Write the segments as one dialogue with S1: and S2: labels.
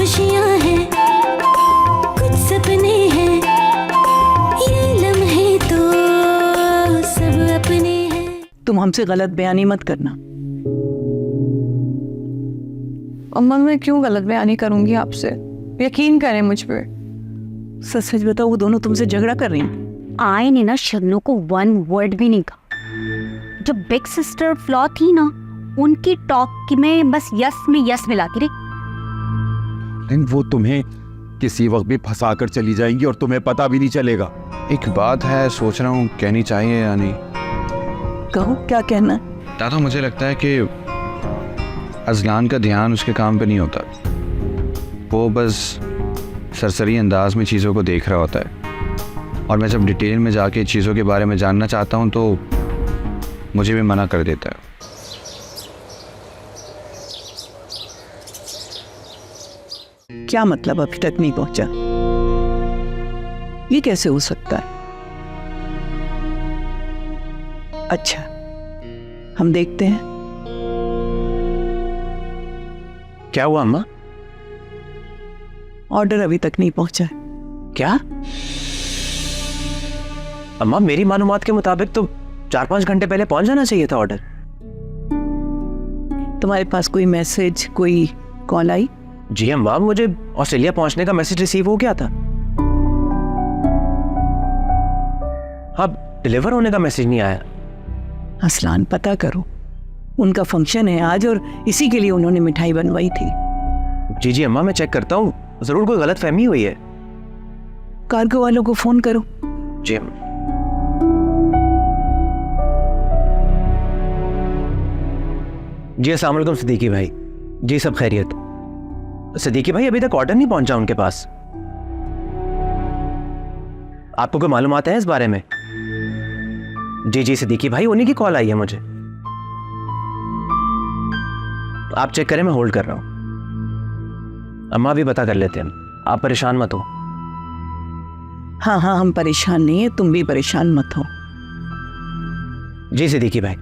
S1: खुशियां हैं, कुछ सपने हैं, ये लम्हे तो सब अपने हैं।
S2: तुम हमसे गलत बयानी मत करना।
S3: अम्मा मैं क्यों गलत बयानी करूंगी आपसे, यकीन करें मुझ पे।
S2: सच सच बताओ, वो दोनों तुमसे झगड़ा कर रही हैं?
S4: आए ने ना शबनू को वन वर्ड भी नहीं कहा। जो बिग सिस्टर फ्लॉ थी ना, उनकी टॉक में बस यस में यस मिलाती रही।
S5: लेकिन वो तुम्हें किसी वक्त भी फंसा कर चली जाएंगी और तुम्हें पता भी नहीं चलेगा।
S6: एक बात है, सोच रहा हूँ कहनी चाहिए या नहीं।
S2: कहो, क्या कहना?
S6: दादा मुझे लगता है कि अजलान का ध्यान उसके काम पे नहीं होता, वो बस सरसरी अंदाज में चीज़ों को देख रहा होता है। और मैं जब डिटेल में जाके चीज़ों के बारे में जानना चाहता हूँ तो मुझे भी मना कर देता है।
S2: क्या मतलब अभी तक नहीं पहुंचा? ये कैसे हो सकता है? अच्छा, हम देखते हैं।
S7: क्या हुआ अम्मा?
S2: ऑर्डर अभी तक नहीं पहुंचा है।
S7: क्या अम्मा, मेरी मालूमात के मुताबिक तो 4-5 घंटे पहले पहुंच जाना चाहिए था ऑर्डर।
S2: तुम्हारे पास कोई मैसेज, कोई कॉल आई?
S7: जी अम्मा, मुझे ऑस्ट्रेलिया पहुंचने का मैसेज रिसीव हो गया था। हाँ, डिलीवर होने का मैसेज नहीं आया।
S2: असलान, पता करो, उनका फंक्शन है आज और इसी के लिए उन्होंने मिठाई बनवाई थी।
S7: जी जी अम्मा, मैं चेक करता हूँ, जरूर कोई गलत फहमी हुई है।
S2: कार्गो वालों को फोन करो।
S7: जी अम्मा। जी अस्सलाम वालेकुम सिद्दीकी भाई। जी सब खैरियत। सिद्दीकी भाई, अभी तक ऑर्डर नहीं पहुंचा उनके पास। आपको कोई मालूमात है इस बारे में? जी जी सिद्दीकी भाई, उन्हीं की कॉल आई है मुझे। आप चेक करें, मैं होल्ड कर रहा हूं। अम्मा भी पता कर लेते हैं, आप परेशान मत हो।
S2: हाँ हाँ, हम परेशान नहीं है, तुम भी परेशान मत हो।
S7: जी सिद्दीकी भाई।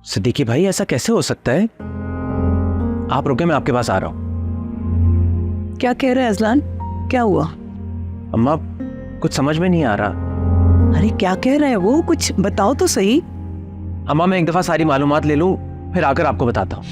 S7: सिद्दीकी भाई, ऐसा कैसे हो सकता है? आप रुके, मैं आपके पास आ रहा हूं।
S2: क्या कह रहे हैं अजलान? क्या हुआ?
S7: अम्मा, कुछ समझ में नहीं आ रहा।
S2: अरे क्या कह रहे हैं वो? कुछ बताओ तो सही।
S7: अम्मा, मैं एक दफा सारी मालूमात ले लूं, फिर आकर आपको बताता हूं।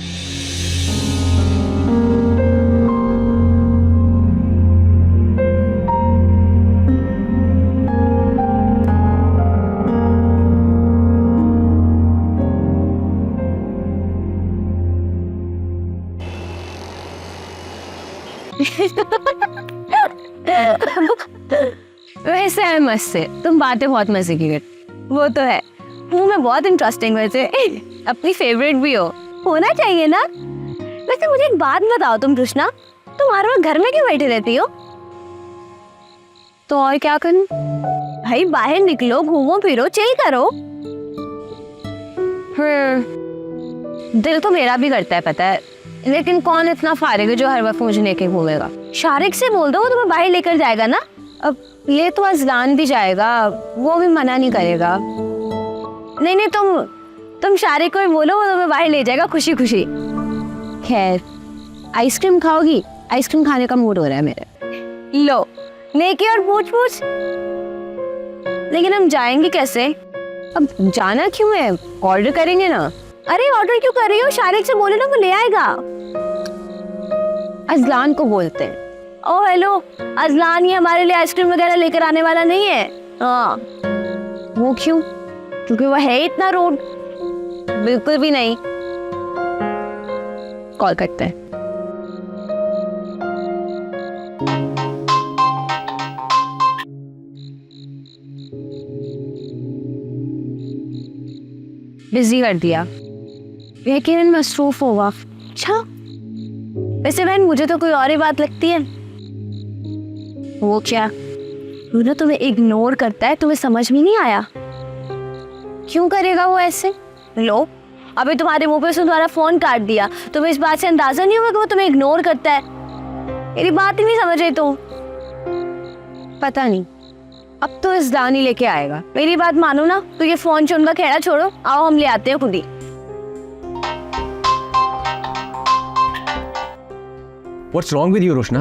S3: वैसे है मस्त से, तुम बातें बहुत मजे की करती। वो तो है, मुंह में बहुत इंटरेस्टिंग, वैसे अपनी फेवरेट भी हो, होना चाहिए ना। वैसे मुझे एक बात बताओ तुम कृष्णा, तुम हर वक्त घर में क्यों बैठी रहती हो? तो और क्या करूं? भाई बाहर निकलो, घूमो फिरो, चिल करो। दिल तो मेरा भी करता है पता है, लेकिन कौन इतना फारिग है जो हर वक्त मुझे लेके घूमेगा। शारिक से बोल दो, वो तुम्हें बाहर लेकर जाएगा ना। अब ये तो अजलान भी जाएगा, वो भी मना नहीं करेगा। नहीं नहीं, तुम शारिक को ही बोलो, वो तुम्हें बाहर ले जाएगा खुशी खुशी। खैर, आइसक्रीम खाओगी? आइसक्रीम खाने का मूड हो रहा है मेरे। लो, नेकी और पूछ पूछ। लेकिन हम जाएंगे कैसे? अब जाना क्यों है, ऑर्डर करेंगे ना। अरे ऑर्डर क्यों कर रही हो? शारिक से बोले ना, वो ले आएगा। अजलान को बोलते हैं। ओ हेलो अजलान, ये हमारे लिए आइसक्रीम वगैरह लेकर आने वाला नहीं है। हाँ, वो क्यों? क्योंकि वो है इतना रूड? बिल्कुल भी नहीं। कॉल करते हैं। बिजी कर दिया, लेकिन मसरूफ होगा। अच्छा, वैसे बहन मुझे तो कोई और ही बात लगती है। वो क्या? वो ना तुम्हें इग्नोर करता है, तुम्हें समझ में नहीं आया? क्यों करेगा वो ऐसे? लो, अभी तुम्हारे मुंह पे उसने तुम्हारा फोन काट दिया, तुम्हें इस बात से अंदाजा नहीं हुआ कि वो तुम्हें इग्नोर करता है? मेरी बात ही नहीं समझ रही तुम। पता नहीं, अब तो इज़लान ही लेके आएगा। मेरी बात मानो ना, तो ये फोन चुन का खेड़ा छोड़ो, आओ हम ले आते हैं खुद ही।
S7: What's wrong with you, Roshna?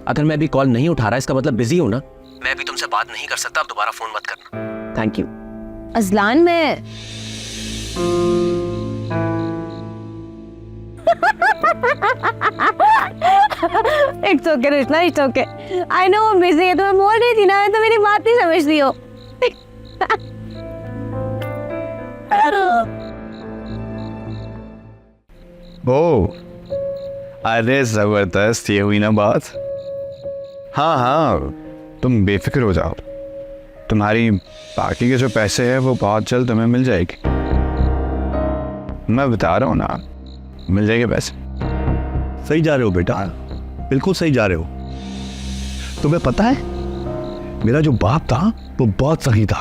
S7: अगर मैं अभी कॉल नहीं उठा रहा इसका मतलब बिजी हूं ना। मैं अभी तुमसे बात नहीं कर सकता, अब दोबारा फोन मत करना। Thank you.
S3: अज़लान में it's okay Roshna, it's okay. I know busy है, तो मैं बोल रही थी ना, तो मेरी बात नहीं समझ रही हो।
S6: ओ, अरे जबरदस्त, ये हुई ना बात। हाँ हाँ, तुम बेफिक्र हो जाओ, तुम्हारी बाकी के जो पैसे हैं वो बहुत जल्द तुम्हें मिल जाएगी। मैं बता रहा हूँ ना, मिल जाएंगे पैसे।
S8: सही जा रहे हो बेटा, बिल्कुल सही जा रहे हो। तुम्हें पता है, मेरा जो बाप था वो बहुत सही था,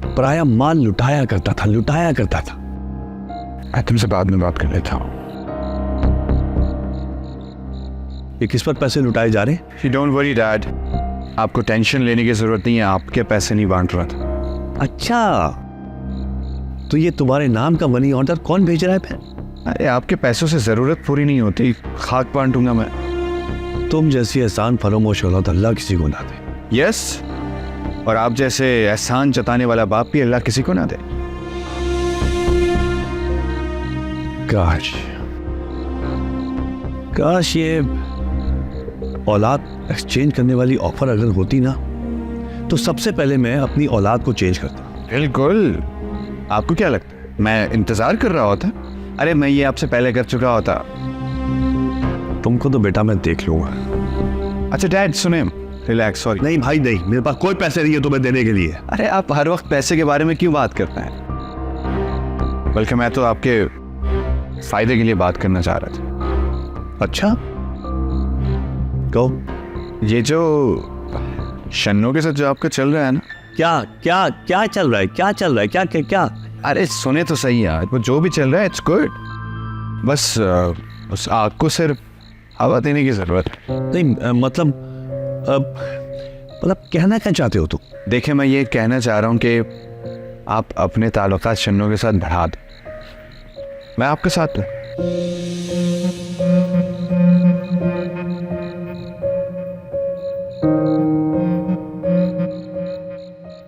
S8: पराया माल लुटाया करता था, लुटाया करता था।
S6: मैं तुमसे बाद में बात कर लेता हूँ।
S8: ये किस पर पैसे लुटाए जा रहे हैं?
S6: You don't worry डैड, आपको टेंशन लेने की जरूरत नहीं है, आपके पैसे नहीं बांट रहा था।
S8: अच्छा, तो ये तुम्हारे नाम का मनी ऑर्डर कौन भेज रहा है फिर?
S6: अरे आपके पैसों से जरूरत पूरी नहीं होती, खाक बांटूंगा मैं।
S8: तुम जैसी एहसान फरोमोश औलाद अल्लाह किसी को ना दे।
S6: यस, और आप जैसे एहसान जताने वाला बाप भी अल्लाह किसी को ना दे।
S8: काश ये औलाद एक्सचेंज करने वाली ऑफर अगर होती ना, तो सबसे पहले मैं अपनी औलाद को चेंज करता।
S6: बिल्कुल, आपको क्या लगता है मैं इंतजार कर रहा होता? अरे मैं ये आपसे पहले कर चुका होता।
S8: तुमको तो बेटा मैं देख लूंगा।
S6: अच्छा डैड सुने, रिलैक्स, सॉरी।
S8: नहीं भाई नहीं, मेरे पास कोई पैसे नहीं है तुम्हें देने के लिए।
S6: अरे आप हर वक्त पैसे के बारे में क्यों बात करते हैं? बल्कि मैं तो आपके फायदे के लिए बात करना चाह रहा था।
S8: अच्छा, कहो।
S6: ये जो शन्नो के साथ जो आपका चल रहा है ना,
S8: क्या क्या क्या चल रहा है? क्या चल रहा है? क्या क्या क्या?
S6: अरे सुने तो सही यार, वो जो भी चल रहा है इट्स गुड। बस उस आग को सिर्फ हवा देने की जरूरत है।
S8: नहीं मतलब कहना क्या चाहते हो तुम?
S6: देखिए, मैं ये कहना चाह रहा हूँ कि आप अपने ताल्लुकात शन्नो के साथ बढ़ा दो, मैं आपके साथ हूँ।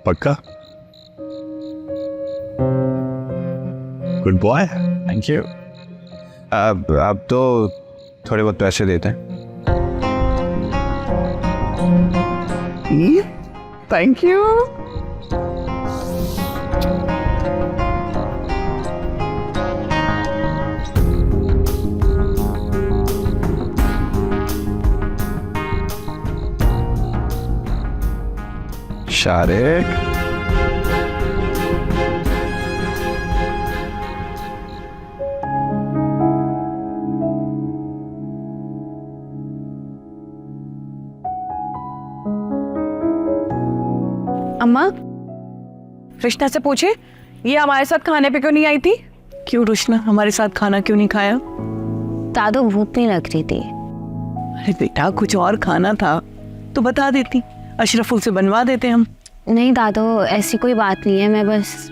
S8: पक्का? Good boy.
S6: Thank you. अब तो थोड़े बहुत पैसे देते हैं। Thank you. शारिक,
S9: अम्मा, कृष्णा से पूछे ये हमारे साथ खाने पे क्यों नहीं आई थी?
S2: क्यों रोशना, हमारे साथ खाना क्यों नहीं खाया?
S3: दादू भूख नहीं लग रही थी।
S2: अरे बेटा, कुछ और खाना था तो बता देती, अशरफुल से बनवा देते हम।
S3: नहीं दादू, ऐसी कोई बात नहीं है, मैं बस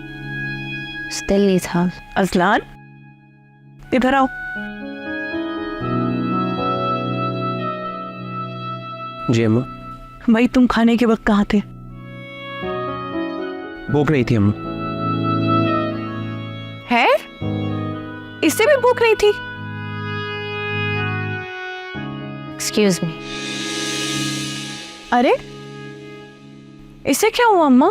S3: दिल नहीं था।
S2: अज़लान, इधर आओ।
S7: जी अम्मा।
S2: भाई तुम खाने के वक्त कहाँ थे?
S7: भूख नहीं थी अम्मा।
S9: है? इससे भी भूख नहीं थी?
S3: Excuse me.
S9: अरे इससे क्या हुआ अम्मा?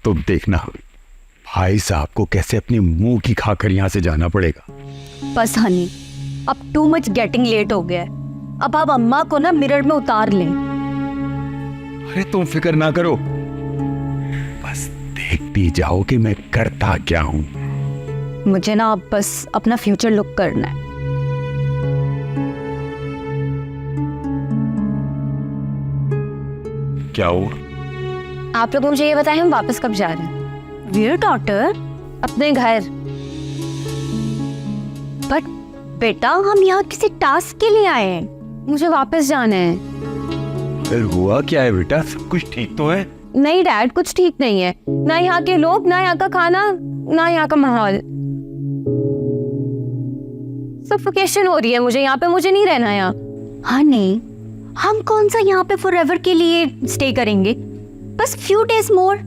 S8: तुम देखना भाई साहब को कैसे अपने मुंह की खाकर यहाँ से जाना पड़ेगा।
S4: बस हनी, अब टू मच गेटिंग लेट हो गया है। अब आप अम्मा को ना मिरर में उतार लें।
S8: अरे तुम फिक्र ना करो, बस देखती जाओ कि मैं करता क्या हूं।
S4: मुझे ना अब बस अपना फ्यूचर लुक करना है।
S8: क्या हुआ?
S3: आप लोग मुझे ये बताएं, हम वापस कब जा रहे हैं?
S4: डियर डॉटर,
S3: अपने घर।
S4: बट बेटा हम यहाँ किसी टास्क के लिए आए हैं।
S3: मुझे वापस जाना है।
S5: फिर हुआ क्या है बेटा, सब कुछ ठीक तो है?
S3: नहीं डैड, कुछ ठीक नहीं है। ना यहाँ के लोग, ना यहाँ का खाना, ना यहाँ का माहौल। सफोकेशन हो रही है मुझे यहाँ पे, मुझे नहीं रहना यहाँ।
S4: हाँ नहीं, हम कौन सा यहाँ पे फॉरएवर के लिए स्टे करेंगे, बस फ्यू डेज मोर।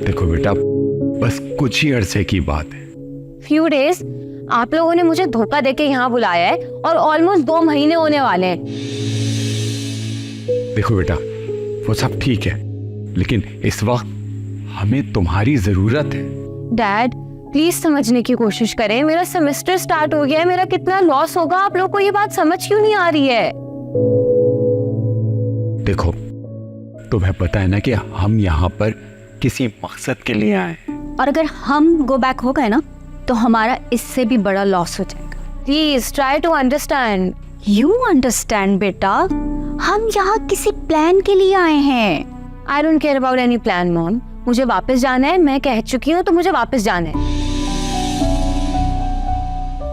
S5: देखो बेटा, बस कुछ ही अरसे की बात है।
S3: Few days? आप लोगों ने मुझे धोखा देके यहाँ बुलाया है और ऑलमोस्ट 2 महीने होने वाले हैं।
S5: देखो बेटा, वो सब ठीक है, लेकिन इस वक्त हमें तुम्हारी जरूरत है।
S3: डैड प्लीज समझने की कोशिश करें, मेरा सेमेस्टर स्टार्ट हो गया है, मेरा कितना लॉस होगा। आप लोग को ये बात समझ क्यों नहीं आ रही है?
S5: देखो, तुम्हें पता है ना कि हम यहाँ पर किसी मकसद के लिए आए हैं।
S4: और अगर हम गो बैक हो गए ना तो हमारा इससे भी बड़ा लॉस हो जाएगा।
S3: Please try to understand.
S4: You understand बेटा, हम यहाँ किसी प्लान के लिए आए हैं।
S3: I don't care about any plan mom, मुझे वापस जाना है। मैं कह चुकी हूँ तो मुझे वापस जाना है।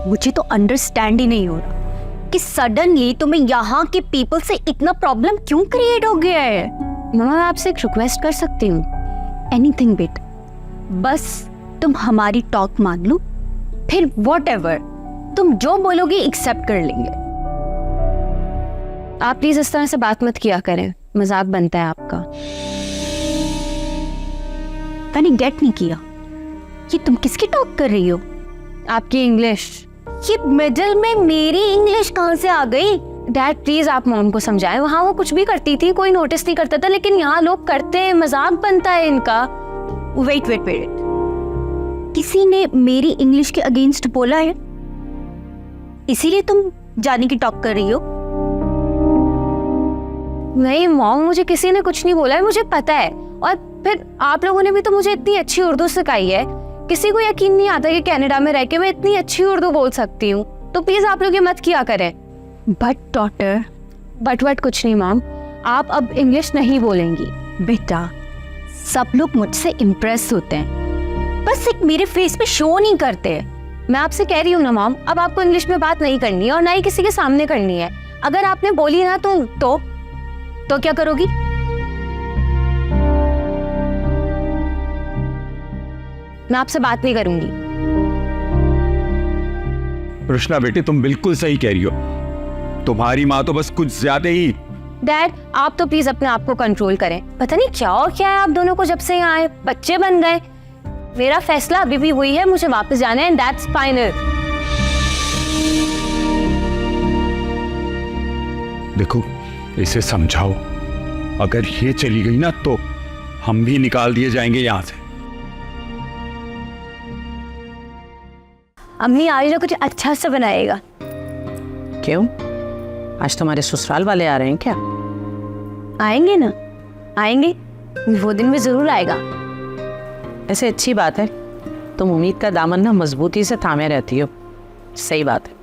S4: मुझे तो अंडरस्टैंड ही नहीं हो रहा कि सडनली तुम्हें यहाँ के पीपल से इतना प्रॉब्लम क्यों क्रिएट हो गया है।
S3: मम्मा मैं आपसे एक रिक्वेस्ट कर सकती हूँ?
S4: एनीथिंग बेटा, बस तुम हमारी टॉक मान लो, फिर व्हाटएवर तुम जो बोलोगे एक्सेप्ट कर लेंगे।
S3: आप प्लीज इस तरह से बात मत किया करें, मजाक बनता है आपका।
S4: मैंने गेट नहीं किया, ये तुम किसकी टॉक कर रही हो?
S3: आपकी इंग्लिश।
S4: ये मिडिल में मेरी इंग्लिश कहाँ से आ गई?
S3: डैड प्लीज आप मॉम को समझाएं। वहाँ वो कुछ भी करती थी, कोई नोटिस नहीं करता था, लेकिन यहाँ लोग करते हैं, मजाक बनता है इनका।
S4: वेट वेट वेट, किसी ने मेरी इंग्लिश के अगेंस्ट बोला है इसीलिए तुम जाने की टॉक कर रही हो?
S3: नहीं मॉम, मुझे किसी ने कुछ नहीं बोला है, मुझे पता है। और फिर आप लोगों ने भी तो मुझे इतनी अच्छी उर्दू सिखाई है, किसी को यकीन नहीं आता कि कनाडा में रह के मैं इतनी अच्छी उर्दू बोल सकती हूँ। तो प्लीज आप लोग ये मत किया करें।
S4: बट डॉटर,
S3: बट कुछ नहीं मॉम, आप अब इंग्लिश नहीं बोलेंगी।
S4: बेटा सब लोग मुझसे इम्प्रेस होते हैं, बस एक मेरे फेस पे शो नहीं करते।
S3: मैं आपसे कह रही हूँ ना मॉम, अब आपको इंग्लिश में बात नहीं करनी है और ना ही किसी के सामने करनी है। अगर आपने बोली ना तो क्या करोगी? मैं आपसे बात नहीं करूंगी।
S5: कृष्णा बेटे, तुम बिल्कुल सही कह रही हो। तुम्हारी माँ तो बस कुछ ज्यादा ही।
S3: डैड आप तो प्लीज अपने आप को कंट्रोल करें। पता नहीं क्या और क्या है आप दोनों को, जब से यहाँ आए बच्चे बन गए। मेरा फैसला अभी भी हुई है, मुझे वापस जाना है, दैट्स फाइनल।
S5: देखो, इसे समझाओ, अगर ये चली गई ना तो हम भी निकाल दिए जाएंगे यहाँ से।
S3: अम्मी आज ना कुछ अच्छा सा बनाएगा।
S2: क्यों, आज तुम्हारे ससुराल वाले आ रहे हैं क्या?
S3: आएंगे ना, आएंगे, वो दिन भी जरूर आएगा।
S2: ऐसे अच्छी बात है, तुम उम्मीद का दामन ना मजबूती से थामे रहती हो। सही बात है।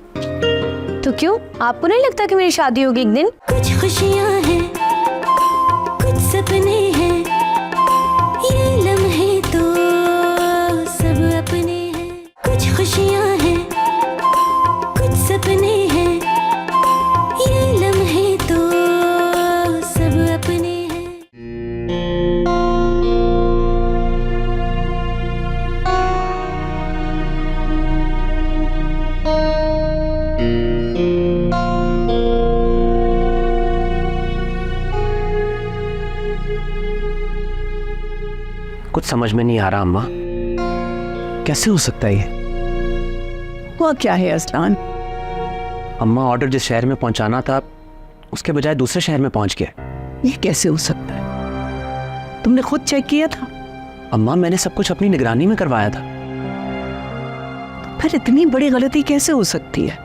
S3: तो क्यों, आपको नहीं लगता कि मेरी शादी होगी एक दिन?
S1: कुछ खुशियाँ हैं, कुछ सपने हैं, ये लम्हे तो सब अपने हैं। कुछ खुशियाँ हैं, कुछ सपने हैं, ये लम्हे तो सब अपने हैं।
S7: कुछ समझ में नहीं आ रहा अम्मा, कैसे हो सकता है ये?
S2: हुआ क्या है असलान?
S7: अम्मा, ऑर्डर जिस शहर में पहुंचाना था उसके बजाय दूसरे शहर में पहुंच गया।
S2: ये कैसे हो सकता है? तुमने खुद चेक किया था?
S7: अम्मा, मैंने सब कुछ अपनी निगरानी में करवाया था।
S2: फिर इतनी बड़ी गलती कैसे हो सकती है?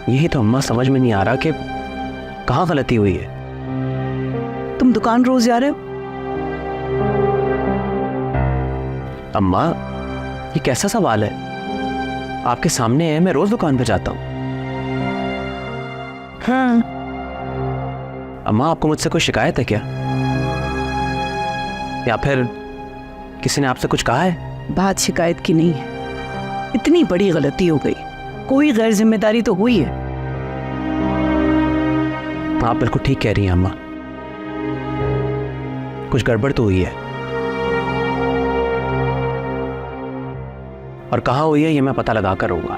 S7: यही तो अम्मा समझ में नहीं आ रहा कि कहाँ गलती हुई है।
S2: तुम दुकान रोज जा रहे हो?
S7: अम्मा, ये कैसा सवाल है? आपके सामने है, मैं रोज दुकान पे जाता हूँ।
S2: हाँ।
S7: अम्मा, आपको मुझसे कोई शिकायत है क्या? या फिर किसी ने आपसे कुछ कहा है?
S9: बात शिकायत की नहीं है, इतनी बड़ी गलती हो गई, कोई गैर जिम्मेदारी तो हुई है।
S7: आप बिल्कुल ठीक कह रही हैं अम्मा, कुछ गड़बड़ तो हुई है, और कहाँ हुई है ये मैं पता लगा कर रहूंगा।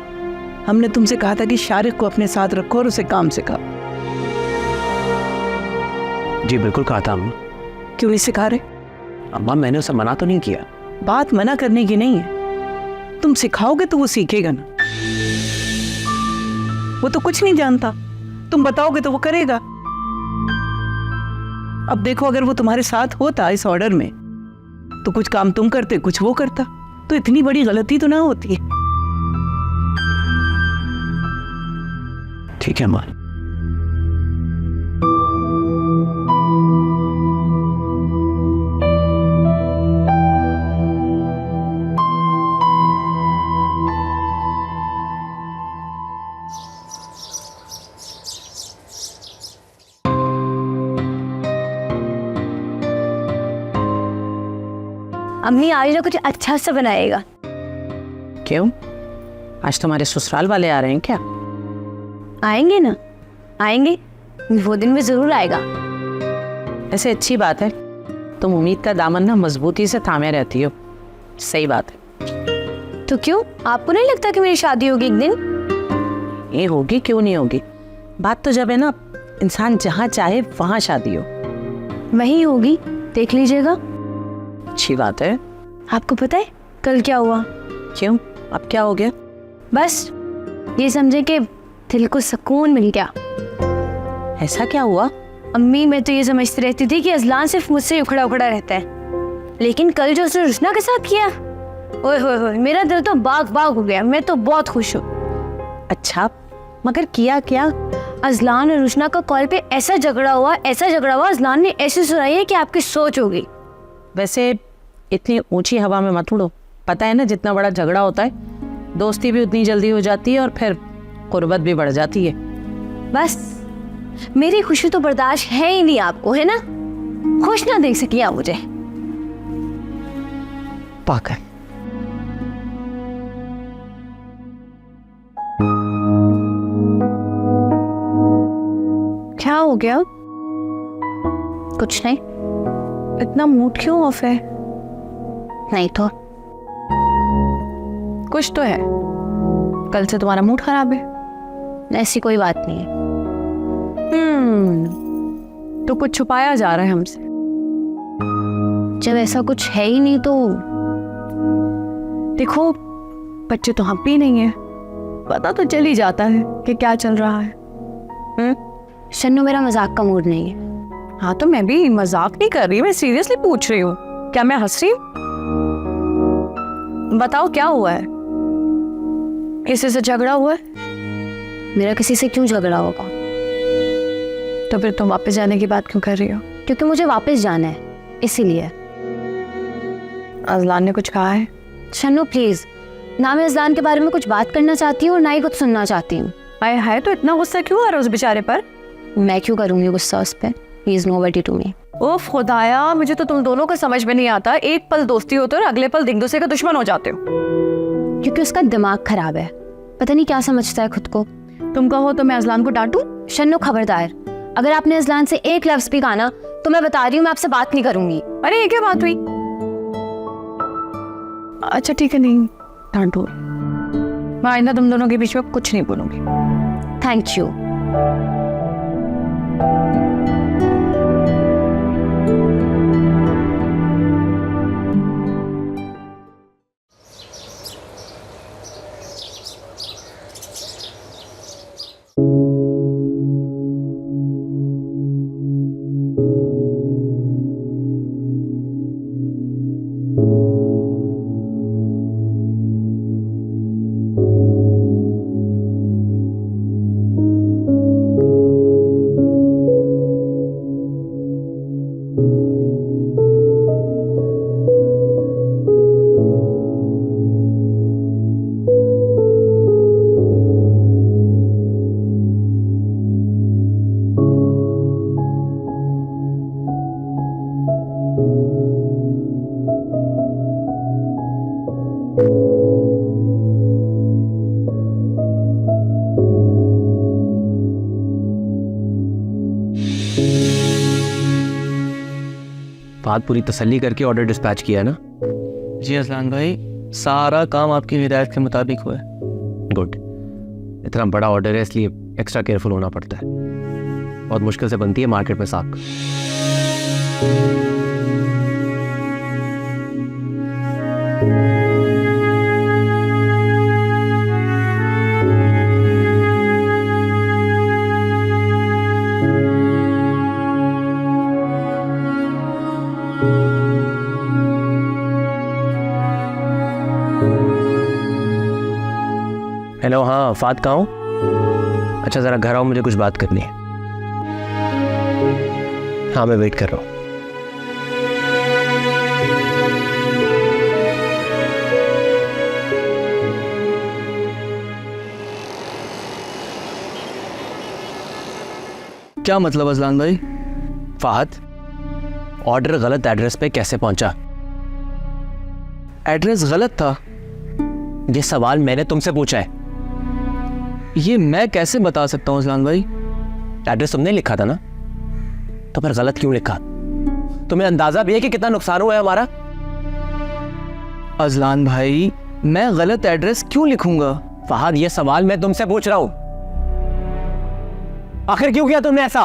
S9: हमने तुमसे कहा था कि शारिक को अपने साथ रखो और उसे काम सिखाओ।
S7: जी बिल्कुल कहा था अम्मा।
S9: क्यों नहीं सिखा रहे?
S7: अम्मा मैंने उसे मना तो नहीं किया।
S9: बात मना करने की नहीं है, तुम सिखाओगे तो वो सीखेगा ना। वो तो कुछ नहीं जानता, तुम बताओगे तो वो करेगा। अब देखो, अगर वो तुम्हारे साथ होता इस ऑर्डर में तो कुछ काम तुम करते, कुछ वो करता, तो इतनी बड़ी गलती तो ना होती है।
S7: ठीक है अम्मा।
S3: अम्मी आज ना कुछ अच्छा सा बनाएगा।
S2: क्यों, आज तुम्हारे ससुराल वाले आ रहे हैं क्या?
S3: आएंगे ना, आएंगे, वो दिन भी जरूर आएगा।
S2: ऐसे अच्छी बात है, तुम उम्मीद का दामन ना मजबूती से थामे रहती हो। सही बात है।
S3: तो क्यों, आपको नहीं लगता कि मेरी शादी होगी एक दिन?
S2: ये होगी, क्यों नहीं होगी? बात तो जब है ना, इंसान जहाँ चाहे वहाँ शादी हो।
S3: वही होगी, देख लीजिएगा।
S2: अच्छी बात है।
S3: आपको पता है कल क्या हुआ?
S2: क्यों, अब क्या हो गया?
S3: बस ये समझे कि दिल को सुकून मिल गया।
S2: ऐसा क्या हुआ?
S3: अम्मी मैं तो ये समझती रहती थी कि अजलान सिर्फ मुझसे उखड़ा उखड़ा रहता है, लेकिन कल जो उसने रुशना के साथ किया, ओए होए होए, मेरा दिल तो बाग बाग हो गया। मैं तो बहुत खुश हूँ।
S2: अच्छा, मगर किया क्या?
S3: अजलान और रुशना का कॉल पे ऐसा झगड़ा हुआ, ऐसा झगड़ा हुआ, अजलान ने ऐसी सुनाई है कि आपकी सोच होगी।
S2: वैसे इतनी ऊंची हवा में मत उड़ो, पता है ना जितना बड़ा झगड़ा होता है दोस्ती भी उतनी जल्दी हो जाती है और फिर कुर्बत भी बढ़ जाती है।
S3: बस मेरी खुशी तो बर्दाश्त है ही नहीं आपको, है ना? खुश ना देख सकी आप मुझे।
S2: पागल।
S9: क्या हो गया?
S3: कुछ नहीं।
S9: इतना मूड क्यों ऑफ है?
S3: नहीं तो
S9: कुछ तो है, कल से तुम्हारा मूड खराब है।
S3: ऐसी कोई बात नहीं है।
S9: तो कुछ छुपाया जा रहा है हमसे।
S3: जब ऐसा कुछ है ही नहीं तो
S9: देखो, बच्चे तो हम भी नहीं है, पता तो चल ही जाता है कि क्या चल रहा है।
S3: शन्नू मेरा मजाक का मूड नहीं है।
S9: हाँ तो मैं भी मजाक नहीं कर रही, मैं सीरियसली पूछ रही हूँ। क्या मैं हंस रही हूँ? बताओ क्या हुआ है? किसी से झगड़ा हुआ है?
S3: मेरा किसी से क्यों झगड़ा होगा?
S9: तो फिर तुम वापस जाने की बात क्यों कर रही हो?
S3: क्योंकि मुझे वापस जाना है, इसीलिए।
S9: अजलान ने कुछ कहा है?
S3: शन्नू प्लीज, ना मैं अजलान के बारे में कुछ बात करना चाहती हूँ और ना ही कुछ सुनना चाहती हूँ।
S9: आए हाय, तो इतना गुस्सा क्यों आ रहा है उस बेचारे पर?
S3: मैं क्यों करूंगी गुस्सा उस पर? He is nobody to me.
S9: ओफ खुदाया, मुझे तो तुम दोनों को समझ में नहीं आता, एक पल दोस्ती होते हो और अगले पल एक दूसरे का दुश्मन हो जाते हो।
S3: क्योंकि उसका दिमाग खराब है, पता नहीं क्या समझता है खुद को।
S9: तुम कहो तो मैं अजलान को डांटूं?
S3: शन्नू खबरदार, अगर आपने अजलान से एक लफ्ज भी कहा ना तो मैं बता रही हूँ मैं आपसे बात नहीं करूंगी।
S9: अरे ये क्या बात हुई? अच्छा ठीक है, नहीं डांटो, मैं आइंदा तुम दोनों के बीच में कुछ नहीं बोलूंगी।
S3: Thank you.
S7: बात पूरी तसल्ली करके ऑर्डर डिस्पैच किया है ना?
S10: जी अजलान भाई, सारा काम आपकी हिदायत के मुताबिक हुआ है।
S7: गुड। इतना बड़ा ऑर्डर है इसलिए एक्स्ट्रा केयरफुल होना पड़ता है। बहुत मुश्किल से बनती है मार्केट में साग। हेलो, हाँ फात कहाँ हूँ? अच्छा ज़रा घर आओ, मुझे कुछ बात करनी है। हाँ मैं वेट कर रहा हूँ।
S10: क्या मतलब अजलान भाई?
S7: फाहद, ऑर्डर गलत एड्रेस पे कैसे पहुंचा?
S10: एड्रेस गलत था?
S7: ये सवाल मैंने तुमसे पूछा है।
S10: ये मैं कैसे बता सकता हूँ अजलान भाई?
S7: एड्रेस तुमने लिखा था ना, तो फिर गलत क्यों लिखा? तुम्हें अंदाजा भी है कि कितना नुकसान हुआ है हमारा?
S10: अजलान भाई, मैं गलत एड्रेस क्यों लिखूंगा?
S7: फहद, ये सवाल मैं तुमसे पूछ रहा हूं। आखिर क्यों किया तुमने ऐसा?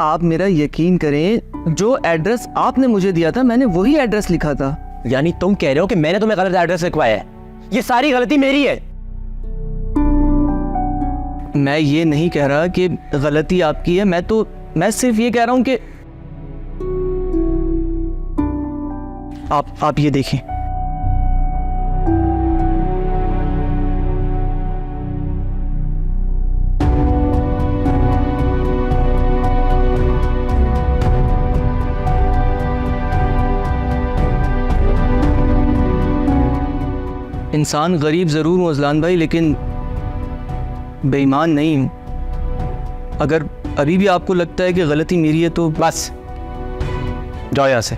S10: आप मेरा यकीन करें, जो एड्रेस आपने मुझे दिया था मैंने वही एड्रेस लिखा था।
S7: यानी तुम कह रहे हो कि मैंने तुम्हें गलत एड्रेस लिखवाया है? ये सारी गलती मेरी है।
S10: मैं ये नहीं कह रहा कि गलती आपकी है, मैं सिर्फ ये कह रहा हूं कि आप ये देखें। इंसान गरीब जरूर हूं अजलान भाई, लेकिन बेईमान नहीं हूं। अगर अभी भी आपको लगता है कि गलती मेरी है तो
S7: बस जाओ यहां से।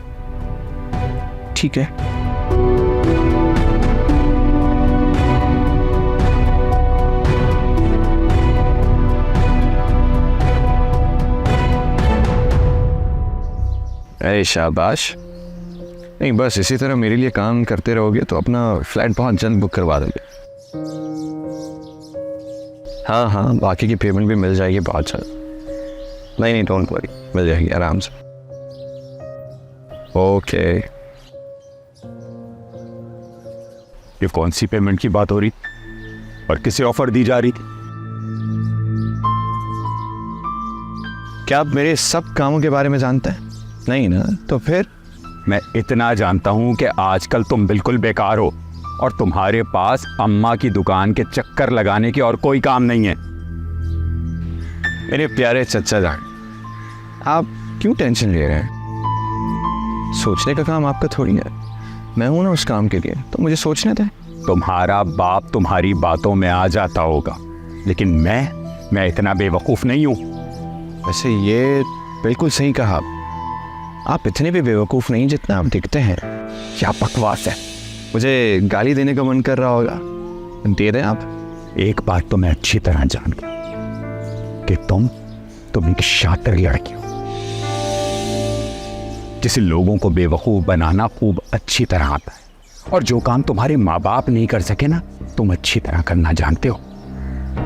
S10: ठीक है।
S6: अरे शाबाश। नहीं, बस इसी तरह मेरे लिए काम करते रहोगे तो अपना फ्लैट बहुत जल्द बुक करवा दोगे। हाँ हाँ, बाकी की पेमेंट भी मिल जाएगी बहुत जल्द। नहीं डोंट वरी, मिल जाएगी आराम से। ओके।
S5: ये कौन सी पेमेंट की बात हो रही और किसे ऑफर दी जा रही थी?
S6: क्या आप मेरे सब कामों के बारे में जानते हैं? नहीं ना, तो फिर?
S5: मैं इतना जानता हूं कि आजकल तुम बिल्कुल बेकार हो और तुम्हारे पास अम्मा की दुकान के चक्कर लगाने के और कोई काम नहीं है।
S6: मेरे प्यारे चचा जान, आप क्यों टेंशन ले रहे हैं? सोचने का काम आपका थोड़ी है। मैं हूं ना उस काम के लिए, तो मुझे सोचने दें।
S5: तुम्हारा बाप तुम्हारी बातों में आ जाता होगा, लेकिन मैं इतना बेवकूफ़ नहीं हूं।
S6: वैसे ये बिल्कुल सही कहा। आप इतने भी बेवकूफ़ नहीं जितना आप दिखते हैं।
S5: क्या बकवास है।
S6: मुझे गाली देने का मन कर रहा होगा, दे दें आप।
S5: एक बात तो मैं अच्छी तरह जान गया कि तुम एक शातिर लड़की हो, जिसे लोगों को बेवकूफ़ बनाना खूब अच्छी तरह आता है, और जो काम तुम्हारे माँ बाप नहीं कर सके ना, तुम अच्छी तरह करना जानते हो।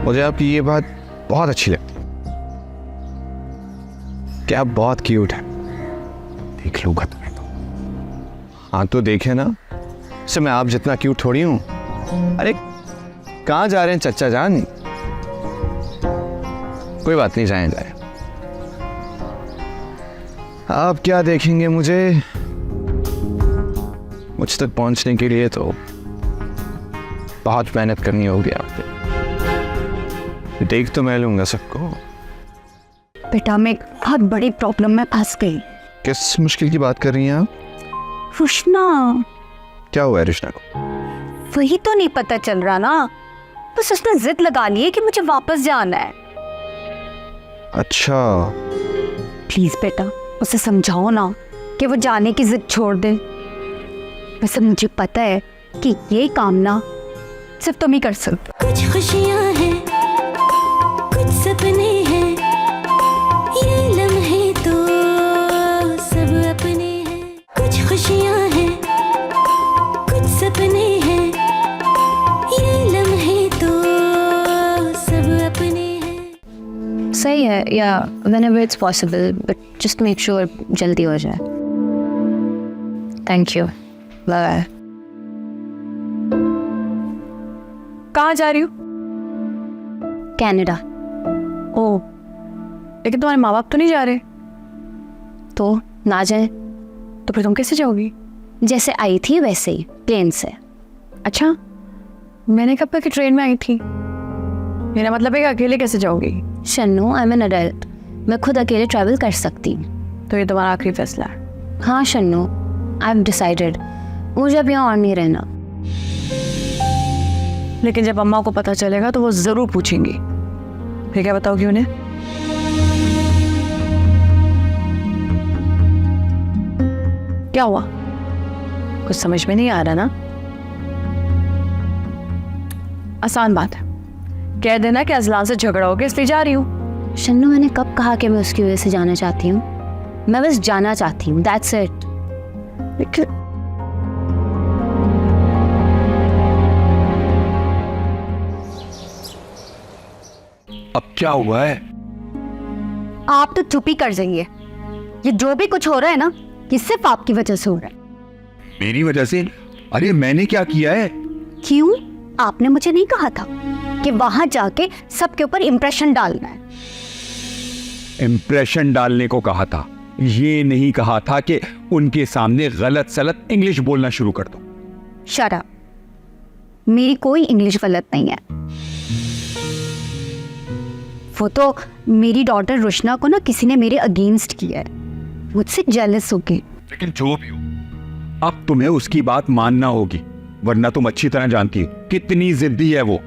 S6: मुझे आपकी ये बात बहुत अच्छी लगती है कि आप बहुत क्यूट हैं।
S5: देख लूंगा तुम्हें तो।
S6: हाँ तो देखे ना, से मैं आप जितना क्यूट थोड़ी हूँ। अरे कहाँ जा रहे हैं चचा जान? कोई बात नहीं, जाए। आप क्या देखेंगे मुझे? मुझ तक पहुंचने के लिए तो बहुत मेहनत करनी होगी आपको। देख तो मैं लूंगा सबको।
S4: बेटा, मैं एक बहुत बड़ी प्रॉब्लम में फंस गई।
S6: किस मुश्किल की बात कर रही हैं आप?
S4: रुशना।
S6: क्या हुआ है रुशना को?
S4: वही तो नहीं पता चल रहा ना। बस उसने जिद लगा ली है कि मुझे वापस जाना है।
S6: अच्छा।
S4: प्लीज बेटा, उसे समझाओ ना कि वो जाने की जिद छोड़ दे। वैसे मुझे पता है कि ये काम ना सिर्फ तुम ही कर सकते।
S1: कुछ खुशियाँ हैं, कुछ सपने हैं, ये लम्हे तो सब अपने हैं।
S3: है या whenever it's possible, but just make sure जल्दी हो जाए. Thank you. Bye.
S9: कहाँ जा रही हो?
S3: कनाडा.
S9: ओह, लेकिन तुम्हारे माँ बाप तो नहीं जा रहे.
S3: तो ना जाए.
S9: तो फिर तुम कैसे जाओगी?
S3: जैसे आई थी वैसे ही, प्लेन से.
S9: अच्छा, मैंने कब तक ट्रेन में आई थी. मेरा मतलब है कि अकेले कैसे जाओगी?
S3: Shannu, I am an adult. मैं खुद अकेले ट्रैवल कर सकती हूँ.
S9: तो ये तुम्हारा आखिरी फैसला है?
S3: हाँ शन्नू, आई हैव डिसाइडेड. मुझे अब यहाँ और नहीं रहना.
S9: लेकिन जब अम्मा को पता चलेगा तो वो ज़रूर पूछेंगी. फिर क्या बताओगी उन्हें? क्या हुआ? कुछ समझ में नहीं आ रहा ना? आसान बात है, कह देना कि अजलान से झगड़ा हो गया इसलिए जा रही हूँ.
S3: शन्नू, मैंने कब कहा कि मैं उसकी वजह से जाना चाहती हूँ? मैं बस जाना चाहती हूँ, दैट्स इट.
S9: लेकिन
S6: अब क्या हुआ है?
S4: आप तो चुप ही कर जाइए. ये जो भी कुछ हो रहा है ना, ये सिर्फ आपकी वजह से हो रहा है.
S6: मेरी वजह से? अरे मैंने क्या किया है?
S4: क्यों? आपने मुझे नहीं कहा था कि वहां जाके सबके ऊपर इंप्रेशन डालना है?
S5: इम्प्रेशन डालने को कहा था, ये नहीं कहा था कि उनके सामने गलत सलत इंग्लिश बोलना शुरू कर दो.
S4: Shut up. मेरी कोई इंग्लिश गलत नहीं है. वो तो मेरी डॉटर रुशना को ना किसी ने मेरे अगेंस्ट किया है, मुझसे जेलस हो गई.
S5: लेकिन जो भी हो, अब तुम्हें उसकी बात मानना होगी, वरना तुम अच्छी तरह जानती हो कितनी जिद्दी है वो.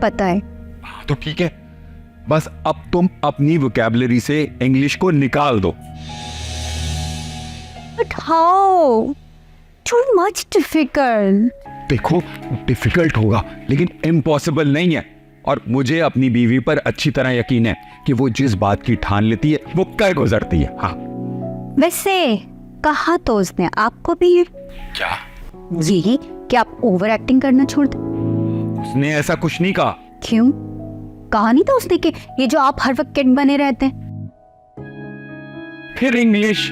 S4: पता है.
S5: तो ठीक है, बस अब तुम अपनी वोकैबुलरी से इंग्लिश को निकाल दो.
S4: But how? Too much difficult.
S5: देखो, डिफिकल्ट होगा लेकिन इम्पॉसिबल नहीं है. और मुझे अपनी बीवी पर अच्छी तरह यकीन है कि वो जिस बात की ठान लेती है वो कर गुजरती है. हाँ.
S4: वैसे कहा तो उसने आपको भी है.
S5: क्या?
S4: यही कि आप ओवर एक्टिंग करना छोड़ दें.
S5: उसने ऐसा कुछ नहीं कहा.
S4: क्यों? कहा नहीं था उसने कि ये जो आप हर वक्त किड बने रहते हैं.
S5: फिर इंग्लिश.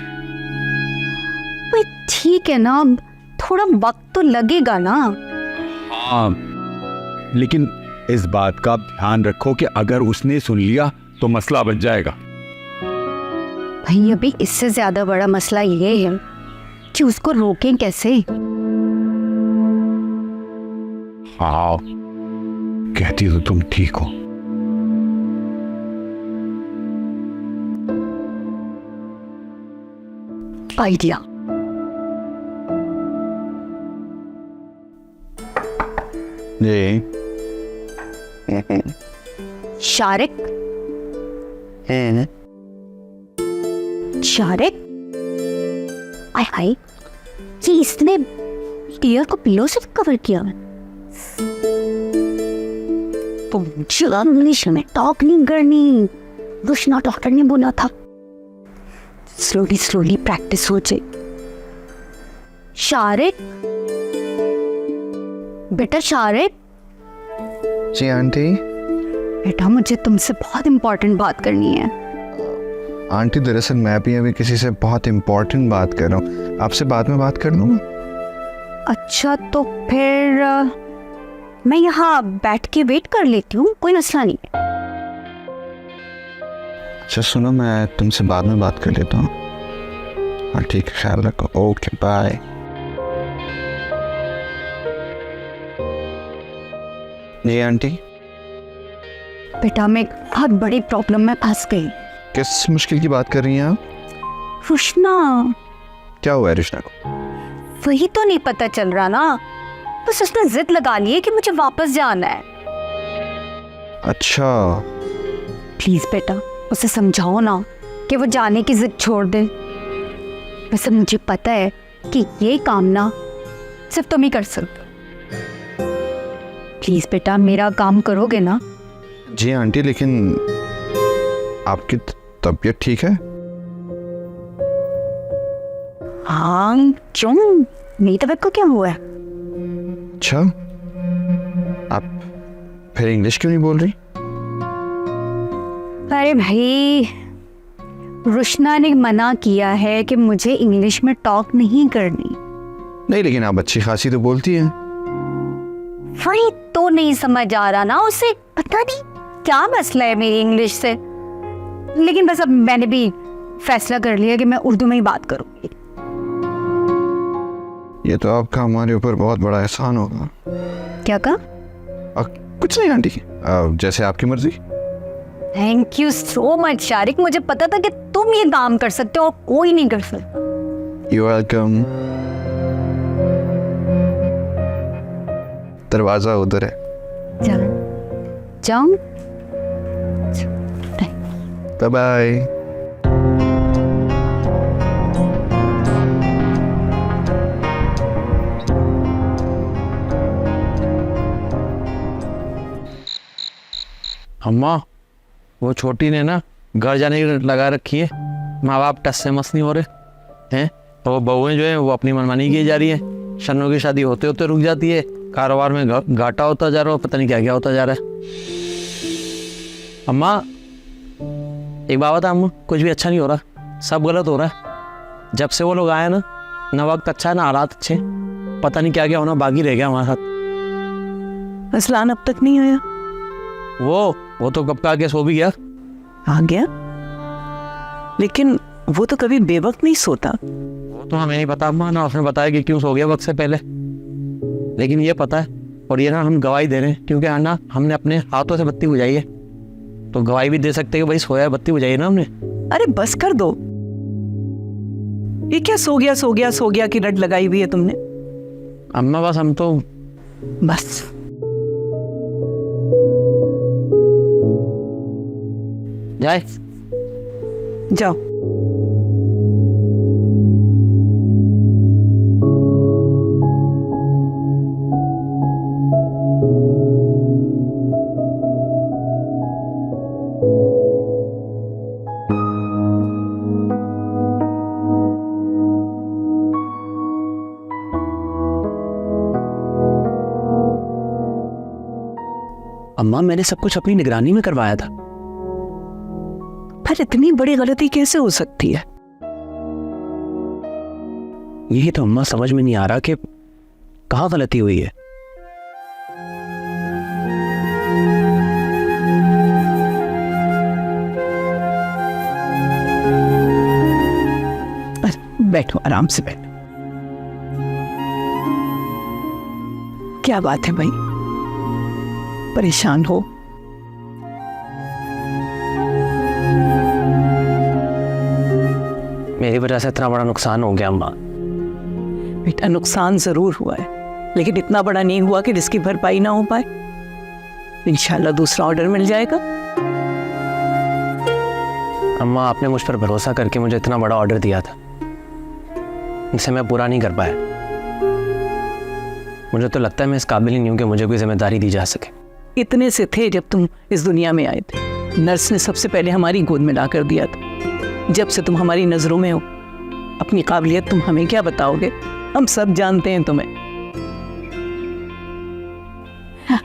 S4: भाई ठीक है ना, थोड़ा वक्त तो लगेगा ना.
S5: हाँ, लेकिन इस बात का ध्यान रखो कि अगर उसने सुन लिया तो मसला बन जाएगा.
S4: भाई अभी इससे ज्यादा बड़ा मसला ये है कि उसको रोकें कैसे.
S8: हाँ, कहती तो तुम ठीक हो.
S4: आइडिया.
S6: जी.
S4: शारिक. शारिक. आय हाय, ये इसने टीयर को पिलो से कवर किया है. तो मुझे इंग्लिश में टॉक नहीं करनी, रुशना डॉक्टर ने बोला था. स्लोली स्लोली प्रैक्टिस हो जाए. शारिक, बेटा शारिक.
S6: जी आंटी.
S4: बेटा मुझे तुमसे बहुत इंपॉर्टेंट बात करनी है.
S6: आंटी दरअसल मैं भी अभी किसी से बहुत इंपॉर्टेंट बात कर रहा हूँ, आपसे बाद में बात कर लूँगा.
S4: अच्छा तो फिर मैं यहाँ बैठ के वेट कर लेती हूँ, कोई मसला नहीं है.
S6: अच्छा सुनो, मैं तुमसे बाद में बात कर लेता हूँ. हाँ ठीक है, ख्याल रखो. Okay bye. जी आंटी.
S4: बेटा मैं एक बहुत बड़ी प्रॉब्लम में फंस गई.
S6: किस मुश्किल की बात कर रही हैं आप?
S4: रुशना.
S6: क्या हुआ है रुशना को?
S4: वही तो नहीं पता चल रहा ना, बस उसने जिद लगा ली है कि मुझे वापस जाना है.
S6: अच्छा.
S4: प्लीज बेटा उसे समझाओ ना कि वो जाने की जिद छोड़ दे. वैसे मुझे पता है कि ये काम ना सिर्फ तुम ही कर सकते. प्लीज बेटा मेरा काम करोगे ना?
S6: जी आंटी, लेकिन आपकी तबीयत ठीक है?
S4: हाँ क्यों, मेरी तबीयत को क्या हुआ है?
S6: अच्छा, आप फिर इंग्लिश क्यों नहीं बोल रही?
S4: अरे भाई, रुशना ने मना किया है कि मुझे इंग्लिश में टॉक नहीं करनी।
S6: नहीं, लेकिन आप अच्छी खासी तो बोलती हैं।
S4: वही तो नहीं समझ आ रहा ना उसे, पता नहीं क्या मसला है मेरी इंग्लिश से। लेकिन बस अब मैंने भी फैसला कर लिया कि मैं उर्दू में ही बात करूंगी।
S6: ये तो आपका हमारे ऊपर बहुत बड़ा एहसान होगा।
S4: क्या कहा?
S6: कुछ नहीं आंटी, जैसे आपकी मर्जी।
S4: Thank you so much Shariq, मुझे पता था कि तुम ये काम कर सकते हो और कोई नहीं कर सकता।
S6: You welcome. दरवाजा उधर है।
S4: जाऊं?
S6: Bye bye.
S10: अम्मा, वो छोटी ने ना घर जाने की लगा रखी है। माँ बाप टस से मस नहीं हो रहे हैं, और वो बहुएं जो है वो अपनी मनमानी की जा रही है। शन्नू की शादी होते होते रुक जाती है, कारोबार में घाटा होता जा रहा है, पता नहीं क्या क्या होता जा रहा है। अम्मा, एक बात बता अम्मा, कुछ भी अच्छा नहीं हो रहा, सब गलत हो रहा है। जब से वो लोग आए ना वक्त अच्छा है ना हालात अच्छे, पता नहीं क्या क्या होना बाकी रह गया हमारे साथ।
S9: असलान अब तक नहीं आया?
S10: वो तो कब का आके सो भी गया।
S9: आ गया, लेकिन वो तो कभी बेवक्त नहीं सोता।
S10: वो तो हमें नहीं पता अम्मा, ना उसने बताया कि क्यों सो गया वक्त से पहले। लेकिन ये पता है, और ये ना हम गवाही दे रहे हैं, क्योंकि ना हमने अपने हाथों से बत्ती बुझाई है, तो गवाही भी दे सकते हैं कि भाई सोया है, बत्ती बुझाई है ना हमने।
S9: अरे बस कर दो, ये क्या सो गया की रट लगाई हुई है तुमने?
S10: अम्मा बस हम तो
S9: बस
S10: जाए।
S9: जाओ।
S7: अम्मा, मैंने सब कुछ अपनी निगरानी में करवाया था।
S9: पर इतनी बड़ी गलती कैसे हो सकती है?
S7: यही तो अम्मा समझ में नहीं आ रहा कि कहाँ गलती हुई है।
S9: बैठो, आराम से बैठो। क्या बात है भाई, परेशान हो?
S7: मेरी वजह से इतना बड़ा नुकसान हो गया अम्मा।
S9: बेटा, नुकसान जरूर हुआ है, लेकिन इतना बड़ा नहीं हुआ कि जिसकी भरपाई ना हो पाए। इंशाल्लाह दूसरा ऑर्डर मिल जाएगा।
S7: अम्मा, आपने मुझ पर भरोसा करके मुझे इतना बड़ा ऑर्डर दिया था, इसे मैं पूरा नहीं कर पाया। मुझे तो लगता है मैं इस काबिल ही नहीं हूं कि मुझे कोई जिम्मेदारी दी जा सके।
S9: इतने से थे जब तुम इस दुनिया में आए थे। नर्स ने सबसे पहले हमारी गोद में ला कर दिया था। जब से तुम हमारी नजरों में हो, अपनी काबिलियत तुम हमें क्या बताओगे? हम सब जानते हैं तुम्हें।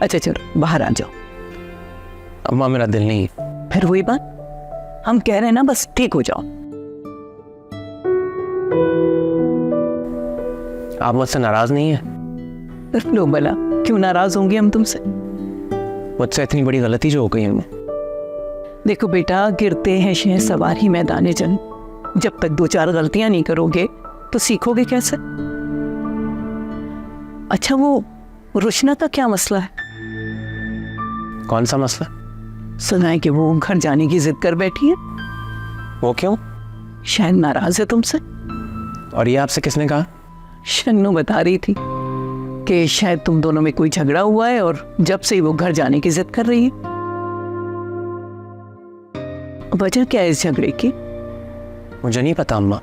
S9: अच्छा चलो बाहर आ जाओ।
S7: अम्मा, मेरा दिल नहीं।
S9: फिर वही बात, हम कह रहे हैं ना, बस ठीक हो जाओ।
S7: आप मुझसे नाराज नहीं है?
S9: लो भला, क्यों नाराज होंगे हम तुमसे?
S7: मुझसे इतनी बड़ी गलती जो हो गई है।
S9: देखो बेटा, गिरते हैं शह सवार ही मैदाने जंग। जब तक 2-4 गलतियां नहीं करोगे तो सीखोगे कैसे? अच्छा, वो रुशना का क्या मसला है?
S7: कौन सा मसला?
S9: सुना है कि वो घर जाने की जिद कर बैठी है।
S7: वो क्यों?
S9: शायद नाराज है तुमसे।
S7: और ये आपसे किसने कहा?
S9: शन्नू बता रही थी कि शायद तुम दोनों में कोई झगड़ा हुआ है और जब से ही वो घर जाने की जिद कर रही है। वजह क्या है इस झगड़े की?
S7: मुझे नहीं पता अम्मा।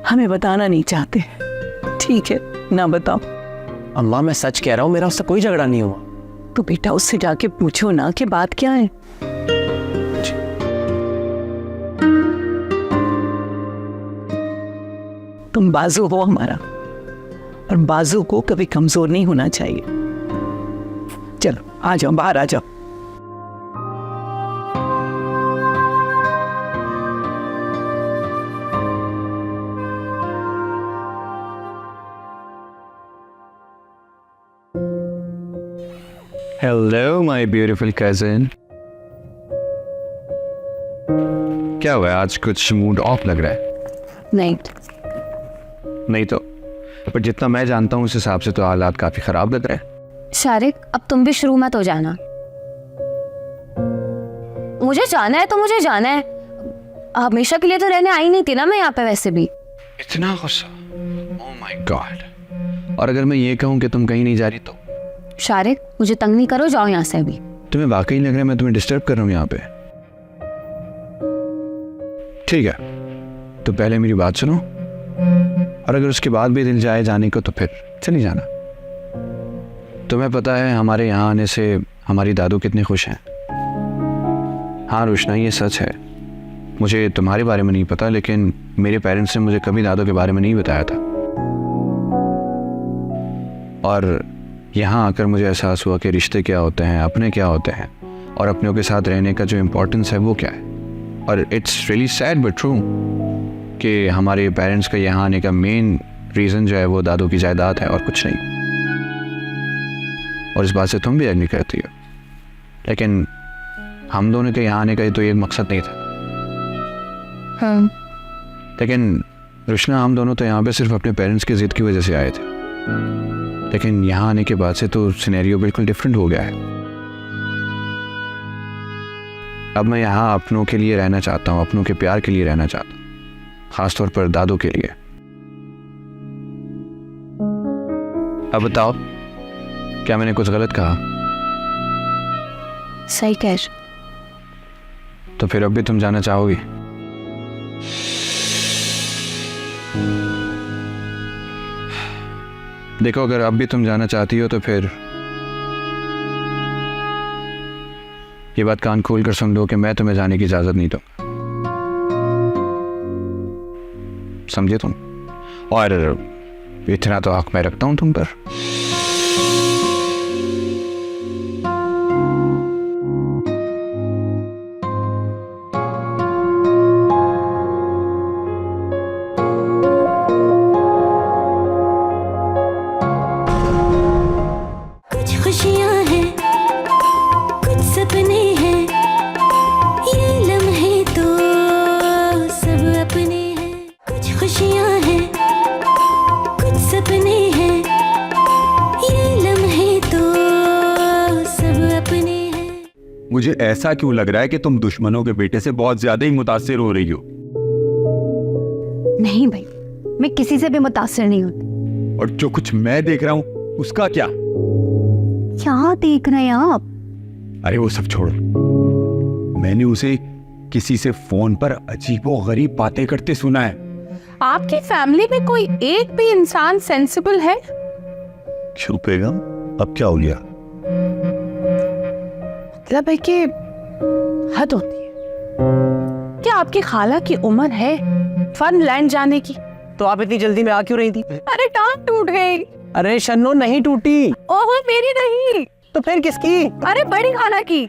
S9: हमें बताना नहीं चाहते, ठीक है, ना बताओ।
S7: अम्मा, मैं सच कह रहा हूँ, मेरा उससे कोई झगड़ा नहीं हुआ।
S9: तो बेटा उससे जाके पूछो ना कि बात क्या है। तुम बाजू हो हमारा, और बाजू को कभी कमजोर नहीं होना चाहिए। चलो आ जाओ, बाहर आ जाओ।
S6: Hello my beautiful cousin. क्या हुआ है, आज कुछ मूड ऑफ लग रहा है?
S3: नहीं,
S6: नहीं तो, पर जितना मैं जानता हूँ उस हिसाब से तो हालात काफी खराब लग रहे हैं।
S3: शारिक अब तुम भी शुरू मत हो जाना। मुझे जाना है तो मुझे जाना है, हमेशा के लिए तो रहने आई नहीं थी ना मैं यहाँ पे वैसे भी।
S6: इतना गुस्सा, ओह माय गॉड। और अगर मैं ये कहूँ कि तुम कहीं नहीं जा रही तो?
S3: शारिक मुझे तंग नहीं करो, जाओ यहाँ से अभी।
S6: तुम्हें वाकई लग रहा है मैं तुम्हें डिस्टर्ब कर रहा हूँ यहाँ पे? ठीक है, तो पहले मेरी बात सुनो, और अगर उसके बाद भी दिल जाए जाने को तो फिर चली जाना। तुम्हें पता है हमारे यहाँ आने से हमारी दादू कितने खुश हैं। हाँ रोशना, ये सच है, मुझे तुम्हारे बारे में नहीं पता, लेकिन मेरे पेरेंट्स ने मुझे कभी दादू के बारे में नहीं बताया था। और यहाँ आकर मुझे एहसास हुआ कि रिश्ते क्या होते हैं, अपने क्या होते हैं, और अपनों के साथ रहने का जो इम्पोर्टेंस है वो क्या है। और it's really sad but true कि हमारे पेरेंट्स का यहाँ आने का मेन रीज़न जो है वो दादू की जायदाद है और कुछ नहीं। और इस बात से तुम भी एग्री करती हो, लेकिन हम दोनों के यहाँ आने का तो एक मकसद नहीं था। लेकिन रोशना, हम दोनों तो यहाँ पे सिर्फ अपने पेरेंट्स की ज़िद की वजह से आए थे, लेकिन यहाँ आने के बाद से तो सिनेरियो बिल्कुल डिफरेंट हो गया है। अब मैं यहाँ अपनों के लिए रहना चाहता हूँ, अपनों के प्यार के लिए रहना चाहता हूँ, खासतौर पर दादू के लिए। अब बताओ, क्या मैंने कुछ गलत कहा?
S3: सही कह रहे।
S6: तो फिर अब भी तुम जाना चाहोगी? देखो, अगर अब भी तुम जाना चाहती हो तो फिर ये बात कान खोल कर सुन लो कि मैं तुम्हें जाने की इजाजत नहीं दूंगा, समझे तुम? और इतना तो हक मैं रखता हूं तुम पर।
S1: कुछ खुशियाँ हैं, कुछ सपने हैं, ये लम्हे तो सब अपने हैं। कुछ खुशियाँ हैं, कुछ सपने हैं, ये लम्हे तो सब अपने हैं।
S5: मुझे ऐसा क्यों लग रहा है कि तुम दुश्मनों के बेटे से बहुत ज्यादा ही मुतासिर हो रही हो?
S4: नहीं भाई, मैं किसी से भी मुतासिर नहीं होती।
S5: और जो कुछ मैं देख रहा हूँ उसका क्या?
S4: क्या देख रहे हैं आप?
S5: अरे वो सब छोड़ो, मैंने उसे किसी से फोन पर अजीबोगरीब बातें करते सुना है।
S2: आपकी फैमिली में कोई एक भी इंसान सेंसिबल है?
S8: क्यों बेगम, अब क्या हो गया?
S2: मतलब है कि हद होती है। क्या आपकी खाला की उम्र है फनलैंड जाने की?
S7: तो आप इतनी जल्दी में आ क्यों रही थी?
S2: अरे टांग टूट गई।
S7: अरे शन्नो, नहीं टूटी।
S2: ओहो, मेरी नहीं
S7: तो फिर किसकी?
S2: अरे बड़ी खाला की।